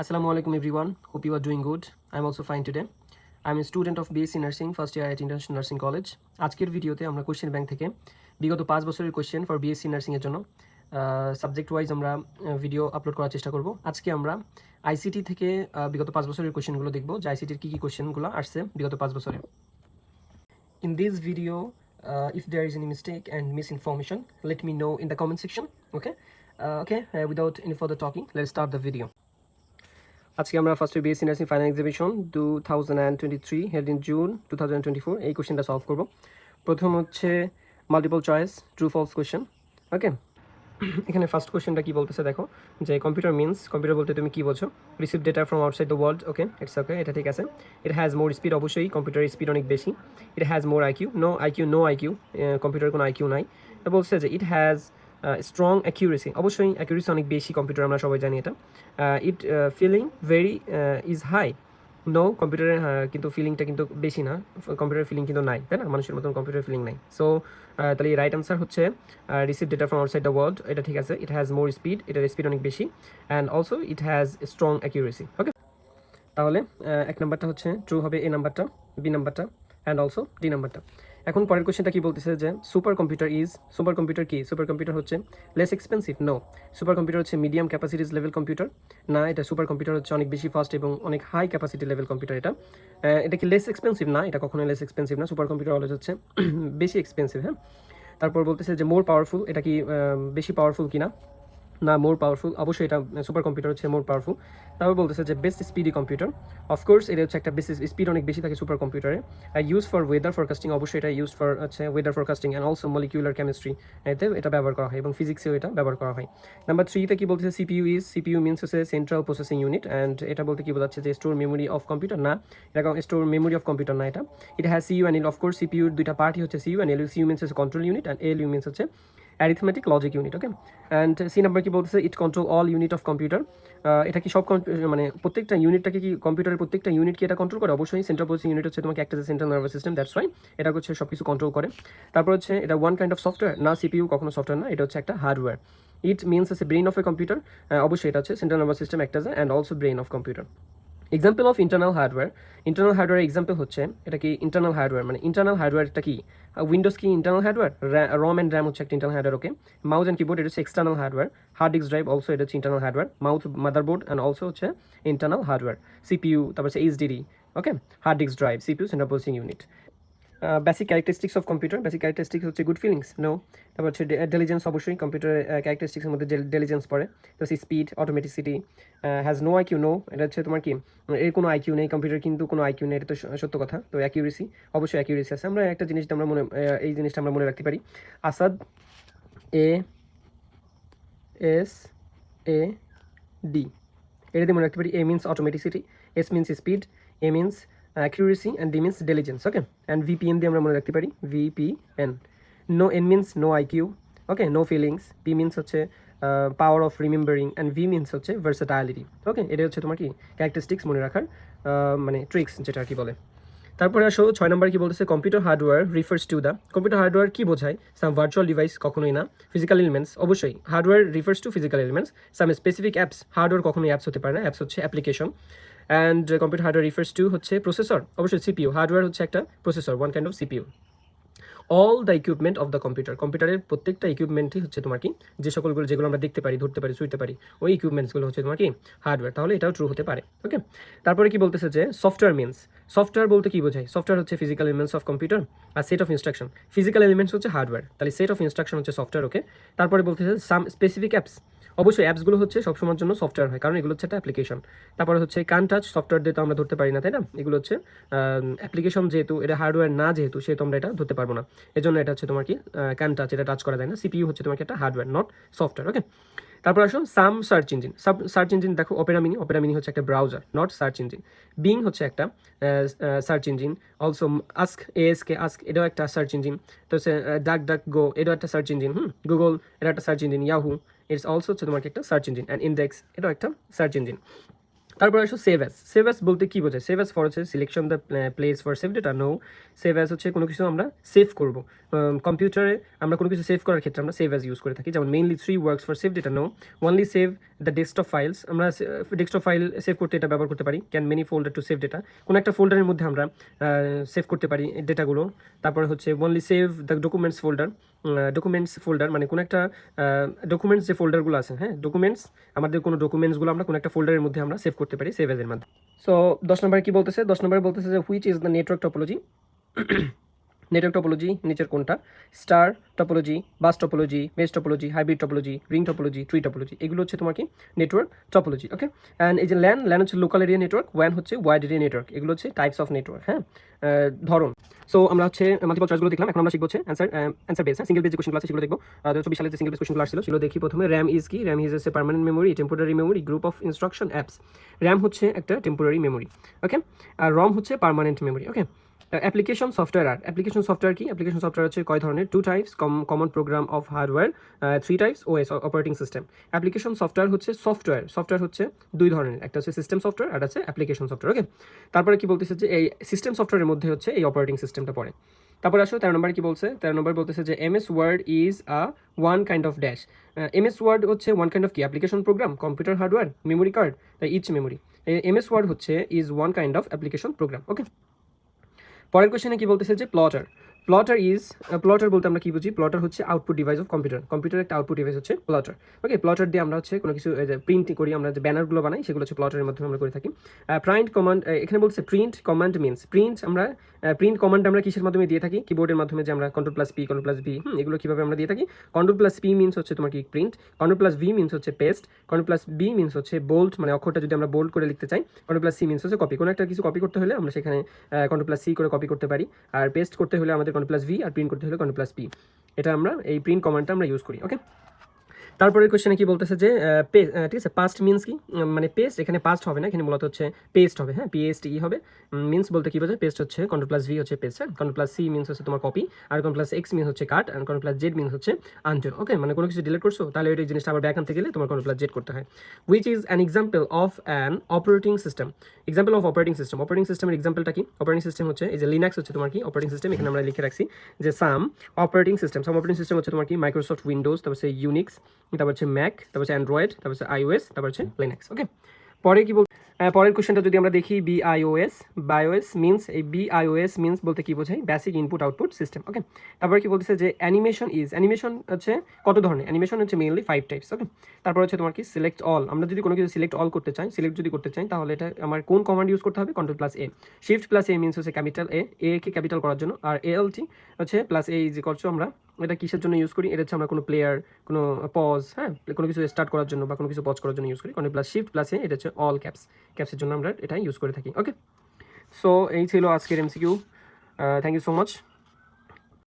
Assalamualaikum everyone. Hope you are doing good. I'm also fine today. I'm a student of BSc Nursing first year at International Nursing College. আজকের ভিডিওতে আমরা question bank থেকে বিগত 5 বছরের question for BSc nursing এর জন্য subject wise আমরা video upload করার চেষ্টা করব। আজকে আমরা আইসিটি থেকে বিগত 5 বছরের কোশ্চেনগুলো দেখব যে আইসিটির কি কি কোশ্চেনগুলো আসছে বিগত 5 বছরে। In this video, if there is any mistake and misinformation, let me know in the comment section. Okay, without any further talking, let's start the video. আজকে আমরা ফার্স্টে BSc nursing final exhibition 2023 held in June 2024 এই কোশ্চেনটা solve করব। প্রথম হচ্ছে multiple choice true false question. Okay, এখানে first কোশ্চেনটা কি বলতেছে দেখো, যে কম্পিউটার মিনস, কম্পিউটার বলতে তুমি কি বোঝো? Receive data from outside the world. Okay, it's okay, এটা ঠিক আছে। ইট হ্যাজ মোর স্পিড, অবশ্যই কম্পিউটারের স্পিড অনেক বেশি। It has more IQ, no IQ, কম্পিউটারের কোনো আইকিউ নাই। এটা বলছে যে ইট হ্যাজ স্ট্রং অ্যাকিউরেসি, অবশ্যই অ্যাকিউরেসি অনেক বেশি কম্পিউটার, আমরা সবাই জানি এটা। It feeling very is high, no কম্পিউটারের কিন্তু ফিলিংটা কিন্তু বেশি না, কম্পিউটারের ফিলিং কিন্তু নাই, তাই না? মানুষের মতন কম্পিউটার ফিলিং নাই। সো তাহলে রাইট আনসার হচ্ছে receive data from outside the world, এটা ঠিক আছে। ইট হ্যাজ মোর স্পিড, এটার স্পিড অনেক বেশি, and also it has strong accuracy. Okay, তাহলে এক নাম্বারটা হচ্ছে ট্রু হবে, এ নাম্বারটা, বি নাম্বারটা, অ্যান্ড অলসো ডি নাম্বারটা। এখন পরের কোশ্চেনটা কি বলতেছে যে সুপার কম্পিউটার কি? সুপার কম্পিউটার হচ্ছে less expensive, no. Super computer হচ্ছে মিডিয়াম ক্যাপাসিটিস লেভেল কম্পিউটার, না। এটা সুপার কম্পিউটার হচ্ছে অনেক বেশি ফাস্ট এবং অনেক হাই ক্যাপাসিটি লেভেল কম্পিউটার। এটা কি লেস এক্সপেন্সিভ? না, এটা কখনোই লেস এক্সপেন্সিভ না। সুপার কম্পিউটার অলওয়েজ হচ্ছে বেশি এক্সপেন্সিভ। হ্যাঁ, তারপর বলতেছে যে মোর পাওয়ারফুল, এটা কি বেশি পাওয়ারফুল কিনা? না, মোর পাওয়ারফুল, অবশ্যই এটা সুপার কম্পিউটার হচ্ছে মোর পাওয়ারফুল। তারপর বলতেছে যে বেস্ট স্পিডি কম্পিউটার, অফকোর্স এটা হচ্ছে একটা বেস্ট স্পিড অনেক বেশি থাকে সুপার কম্পিউটারে। ইউজ ফর ওয়েদার ফরকাস্টিং, অবশ্যই এটা ইউজ ফর হচ্ছে weather forecasting and also molecular chemistry, এতে এটা ব্যবহার করা হয় এবং ফিজিক্সেও এটা ব্যবহার করা হয়। নাম্বার 3তে কি বলতেছে সিপিইউ মিনস হচ্ছে সেন্ট্রাল প্রসেসিং ইউনিট, অ্যান্ড এটা বলতে কি বোঝাচ্ছে যে স্টোর মেমোরি অফ কম্পিউটার, না। এটা স্টোর মেমোরি অফ কম্পিউটার না এটা। It has CU and L, of course সিপিইউর দুইটা পার্টই হচ্ছে CU and L. CU means হচ্ছে control unit and L U means হচ্ছে arithmetic logic unit. Okay, and C number কি বলতেছে it control all unit of computer. এটা কি সব মানে প্রত্যেকটা ইউনিটটাকে কি কম্পিউটারের প্রত্যেকটা ইউনিট কি এটা কন্ট্রোল করে? অবশ্যই সেন্ট্রাল প্রসেসিং ইউনিট হচ্ছে তোমাকে একটা central nervous system, that's why এটা হচ্ছে সব কিছু কন্ট্রোল করে। তারপর হচ্ছে এটা ওয়ান কাইন্ড অফ সফটওয়্যার, না। সিপিইউ কখনো সফটওয়্যার না, এটা হচ্ছে একটা হার্ডওয়্যার। ইট মিনস হচ্ছে ব্রেইন অফ এ কম্পিউটার, অবশ্যই এটা হচ্ছে সেন্ট্রাল নার্ভাস সিস্টেম একটা and also brain of computer. Example of internal hardware example হচ্ছে এটা কি ইন্টারনাল হার্ডওয়্যার, মানে ইন্টারনাল হার্ডওয়্যারটা কি? উইন্ডোজ কি internal hardware? ROM and RAM হচ্ছে একটা internal hardware. Okay, mouse and keyboard এটা হচ্ছে external hardware. Hard disk drive also এটা হচ্ছে internal hardware. Mouth, motherboard and also হচ্ছে ইন্টারনাল হার্ডওয়্যার। সিপিইউ, তারপর হচ্ছে HDD. Okay, hard disk drive, CPU, central processing unit. Basic characteristics of computer, basic characteristics হচ্ছে good feelings, no. তারপর হচ্ছে ডেলিজেন্স, অবশ্যই কম্পিউটারের ক্যারেক্টারিস্টিক্সের মধ্যে ডেলিজেন্স পড়ে। তো speed, automaticity, has no IQ, no. এটা হচ্ছে তোমার কি এর কোনো আইকিউ নেই, কম্পিউটার কিন্তু কোনো আইকিউ নেই, এটা তো সত্য কথা। তো অ্যাকিউরেসি, অবশ্যই অ্যাকিউরেসি আছে। আমরা একটা জিনিসটা আমরা এই জিনিসটা আমরা মনে রাখতে পারি, আসাদ, ASAD, এটা দিয়ে মনে রাখতে পারি। A means automaticity, S means speed, A means accuracy, and D means diligence. Okay, and VPN দিয়ে আমরা মনে রাখতে পারি, VPN. No, N means no IQ, okay, no feelings. P means হচ্ছে power of remembering, and V means হচ্ছে versatility. ওকে, এটা হচ্ছে তোমার কি ক্যারেক্টারিস্টিক্স মনে রাখার মানে ট্রিক্স যেটা আর কি বলে। তারপরে আসো 6 নম্বর কি বলতেছে, computer hardware refers to the, computer hardware কি বোঝায়? সাম ভার্চুয়াল ডিভাইস, কখনোই না। ফিজিক্যাল এলিমেন্টস, অবশ্যই hardware refers to physical elements. Some specific apps, hardware কখনোই অ্যাপস হতে পারে না, অ্যাপস হচ্ছে application. And computer hardware refers to হচ্ছে প্রসেসর, অবশ্যই সিপিইউ, হার্ডওয়্যার হচ্ছে একটা processor, one kind of CPU. All the equipment of the computer, কম্পিউটারের প্রত্যেকটা ইকুইপমেন্টই হচ্ছে তোমার কি যে সকলগুলো যেগুলো আমরা দেখতে পারি, ধরতে পারি, ছুঁতে পারি, ওই ইকুইপমেন্টসগুলো হচ্ছে তোমার কি হার্ডওয়্যার। তাহলে এটাও ট্রু হতে পারে। ওকে, তারপরে কি বলতেছে যে সফটওয়্যার মিনস, সফটওয়্যার বলতে কি বোঝায়? সফটওয়্যার হচ্ছে ফিজিক্যাল এলিমেন্টস অফ কম্পিউটার আর set of instruction. Physical elements হচ্ছে হার্ডওয়্যার, তাহলে সেট অফ ইনস্ট্রাকশন হচ্ছে সফটওয়্যার। ওকে, তারপরে বলতেছে সাম স্পেসিফিক অ্যাপস, অবশ্যই অ্যাপসগুলো হচ্ছে সবসময়ের জন্য সফটওয়্যার হয়, কারণ এগুলো হচ্ছে একটা অ্যাপ্লিকেশন। তারপরে হচ্ছে কান টাচ, সফটওয়্যার দিয়ে তো আমরা ধরতে পারি না, তাই না? এগুলো হচ্ছে অ্যাপ্লিকেশন, যেহেতু এটা হার্ডওয়্যার না, যেহেতু সেহেতু আমরা এটা ধরতে পারবো না, এজন্য এটা হচ্ছে তোমার কি ক্যান টাচ, এটা টাচ করা যায় না। সিপিইউ হচ্ছে তোমাকে একটা হার্ডওয়্যার, নট সফটওয়্যার। ওকে, তারপর আসো সাম সার্চ ইঞ্জিন। সার্চ ইঞ্জিন দেখো, অপেরা মিনি হচ্ছে একটা browser, not search engine. Being হচ্ছে একটা সার্চ ইঞ্জিন। অলসো আস্ক এটাও একটা সার্চ ইঞ্জিন। তো হচ্ছে ডাক গো, এটাও একটা সার্চ ইঞ্জিন। গুগল এটা একটা search engine. Yahoo it's also হচ্ছে তোমাকে একটা সার্চ ইঞ্জিন। অ্যান্ড ইন্ডেক্স এটাও একটা সার্চ ইঞ্জিন। তারপর আসো সেভ অ্যাস বলতে কি বোঝায়? সেভ অ্যাস ফর হচ্ছে selection the place for save data. No, save as হচ্ছে কোনো কিছু আমরা সেভ করব। কম্পিউটারে আমরা কোনো কিছু সেভ করার ক্ষেত্রে আমরা সেভ অ্যাস ইউজ করে থাকি, যেমন mainly 3 works for save data. No, only save the desktop files, আমরা ডেস্কটপ ফাইল সেভ করতে এটা ব্যবহার করতে পারি। Can many folder to save data, কোনো একটা ফোল্ডারের মধ্যে আমরা সেভ করতে পারি ডেটাগুলো। তারপরে হচ্ছে only save the documents folder, মানে কোনো একটা ডকুমেন্টস যে ফোল্ডারগুলো আছে, হ্যাঁ ডকুমেন্টস, আমাদের কোনো ডকুমেন্টসগুলো আমরা কোনো একটা ফোল্ডারের মধ্যে আমরা সেভ করতে পারি সেভ অ্যাজের মাধ্যমে। সো 10 নম্বরে কি বলতেছে? 10 নম্বরে বলতেছে যে which is the network topology. Network topology নিচের কোনটা? Star topology, bus topology, mesh topology, hybrid topology, ring topology, tree topology, এগুলো হচ্ছে তোমার কি নেটওয়ার্ক টপোলজি। ওকে, অ্যান্ড এই যে ল্যান হচ্ছে লোকাল এরিয়া নেটওয়ার্ক, ওয়ান হচ্ছে ওয়াইড এরিয়া নেটওয়ার্ক, এগুলো হচ্ছে টাইপস অফ নেটওয়ার্ক, হ্যাঁ ধরন। সো আমরা হচ্ছে মাল্টিপল চয়েসগুলো দেখলাম, এখন আমরা শিখবো হচ্ছে অ্যান্সার বেস, হ্যাঁ সিঙ্গেল বেস যে কোশ্চেনগুলো আছে সেগুলো দেখবো। 2024 সালে যে সিঙ্গেল বেস কোশ্চেনগুলো আসছিল সেগুলো দেখি প্রথমে। র্যাম ইজ কি? র্যাম ইজ হচ্ছে permanent memory, temporary memory, group of instruction apps. RAM হচ্ছে একটা টেম্পোরারি মেমোরি, ওকে, আর রম হচ্ছে permanent memory. Okay, application software আর অ্যাপ্লিকেশন সফটওয়্যার কি? অ্যাপ্লিকেশন সফটওয়্যার হচ্ছে কয় ধরনের? 2 types, common program of hardware, 3 types, OS operating system. Application software হচ্ছে সফটওয়্যার হচ্ছে 2 ধরনের, একটা হচ্ছে সিস্টেম সফটওয়্যার আর আছে অ্যাপ্লিকেশন সফটওয়্যার। ওকে, তারপরে কি বলতেছে যে এই সিস্টেম সফটওয়্যারের মধ্যে হচ্ছে এই অপারেটিং সিস্টেমটা পড়ে। তারপরে আসো 13 নম্বর কি বলছে? 13 নম্বর বলতেছে যে MS Word is one kind of dash. MS Word হচ্ছে ওয়ান কাইন্ড অফ কি? Application program, computer hardware, memory card, each memory. MS Word হচ্ছে is one kind of application program. Okay, পরের কোশ্চেনে কি বলতেছে যে প্লটার বলতে আমরা কি বুঝি? প্লটার হচ্ছে আউটপুট ডিভাইস অফ কম্পিউটার একটা আউটপুট ডিভাইস হচ্ছে প্লটার। ওকে, প্লটার দিয়ে আমরা হচ্ছে কোনো কিছু প্রিন্ট করি, আমরা যে ব্যানারগুলো বানাই সেগুলো হচ্ছে প্লটারের মাধ্যমে আমরা করে থাকি। এখানে বলছে print command means, print command আমরা কিসের মাধ্যমে দিয়ে থাকি? কিবোর্ডের মাধ্যমে, যে আমরা Ctrl+P Ctrl+V, এগুলো কিভাবে আমরা দিয়ে থাকি? Ctrl+P মিনস হচ্ছে তোমার কি প্রিন্ট, Ctrl+V মিনস হচ্ছে পেস্ট, Ctrl+B মিনস হচ্ছে বোল্ড, মানে অক্ষরটা যদি আমরা বোল্ড করে লিখতে চাই, Ctrl+C মিনস হচ্ছে কপি, কোনো একটা কিছু কপি করতে হলে আমরা সেখানে Ctrl+C করে কপি করতে পারি, আর পেস্ট করতে হলে আমাদের Ctrl+V, আর প্রিন্ট করতে হলে Ctrl+P। এটা আমরা এই প্রিন্ট কমান্ডটা আমরা ইউজ করি। ওকে, তারপরে কোশ্চেনে কি বলতেছে যে ঠিক আছে, পাস্ট মিনস কি? মানে পেস্ট, এখানে পাস্ট হবে না, এখানে মূলত হচ্ছে পেস্ট হবে, হ্যাঁ PASTE হবে। মিনস বলতে কি বোঝায়? পেস্ট হচ্ছে Ctrl+V হচ্ছে পেস্ট, হ্যাঁ Ctrl+C মিনস হচ্ছে তোমার কপি, আর Ctrl+X মিনস হচ্ছে কাট, আর Ctrl+Z মিনস হচ্ছে আনডু। ওকে, মানে কোনো কিছু ডিলিট করছো তাহলে ওই জিনিসটা আবার ব্যাক আনতে গেলে তোমার Ctrl+Z করতে হয়। Which is an example of an operating system. Example of operating সিস্টেমের এক্সাম্পলটা কি? অপারেটিং সিস্টেম হচ্ছে এই যে লিনাক্স হচ্ছে তোমার কি অপারেটিং সিস্টেম, এখানে আমরা লিখে রাখছি যে সাম অপারেটিং সিস্টেম হচ্ছে তোমার কি মাইক্রোসফট উইন্ডোজ, তারপর হচ্ছে ইউনিক্স, তারপর হচ্ছে ম্যাক, তারপর হচ্ছে অ্যান্ড্রয়েড, তারপর হচ্ছে iOS, তারপর হচ্ছে লিনাক্স। ওকে, পরে কি পরের কোশ্চেনটা যদি আমরা দেখি, BIOS মিনস, এই BIOS মিনস বলতে কি বোঝায়? Basic input output system. Okay, তারপরে কি বলতেছে যে অ্যানিমেশন হচ্ছে কত ধরনের? অ্যানিমেশন হচ্ছে মেইনলি 5 টাইপস। ওকে, তারপর হচ্ছে তোমার কি সিলেক্ট অল, আমরা যদি কোনো কিছু সিলেক্ট করতে চাই তাহলে এটা আমার কোন কমান্ড ইউজ করতে হবে? Ctrl+A। Shift+A মিনস হচ্ছে ক্যাপিটাল A কে ক্যাপিটাল করার জন্য, আর ALT হচ্ছে +A ইজ ইকুয়াল টু, আমরা এটা কিসের জন্য ইউজ করি? এটা হচ্ছে আমরা কোনো প্লেয়ার, কোনো পজ, হ্যাঁ কোনো কিছু স্টার্ট করার জন্য বা কোনো কিছু পজ করার জন্য ইউজ করি। Shift+A, এটা হচ্ছে অল ক্যাপসের জন্য আমরা এটা ইউজ করে থাকি। ওকে, সো এই ছিল আজকের MCQ। Thank you so much.